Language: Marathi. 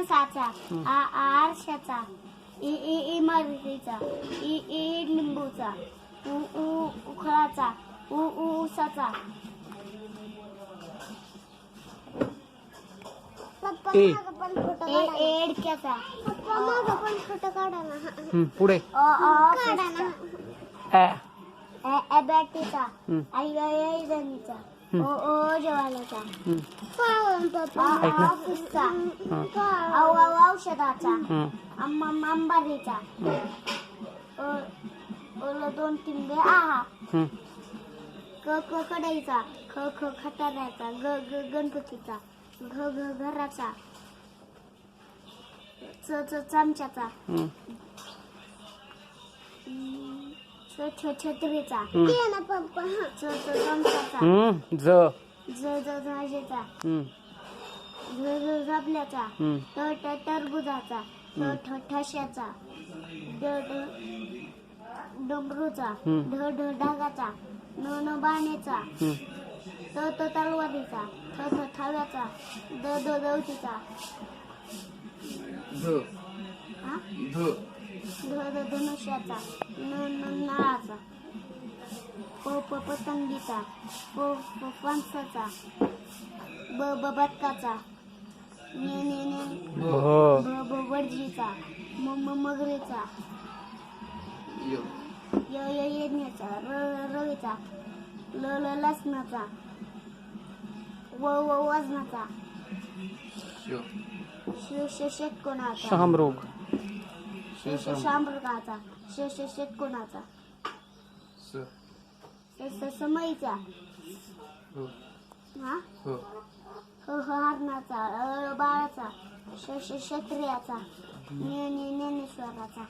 फणसाचा, आरशाचा, इमारतीचा, लिंबूचा, उखळाचा, ऊसाचा, एडक्याचा, पुढे बॅटीचा, आईचा, जेवायचा, ऑफिसचा, औषधाचा, अंबारीचा, 2-3 आहा, कढईचा, खटाऱ्याचा, गणपतीचा, घराचा, चमच्याचा, छत्रीचा, चमचाचा, भाजीचा, झबल्याचा, टरबुजाचा, ठश्याचा, डमरूचा, ढगाचा, बाणेचा, तलवारीचा, थाव्याचा, दवतीचा, धनुष्याचा, नळाचा, पतंगीचा, फणसाचा, बदकाचा, वडजीचा, मगरीचा, यज्ञाचा, रवीचा, लसणाचा, वजनाचा, षटकोनाचा, शामृगाचा, षटकोनाचा, समईचा, हरणाचा, बाळाचा, क्षत्रियाचा, ज्ञानेश्वराचा.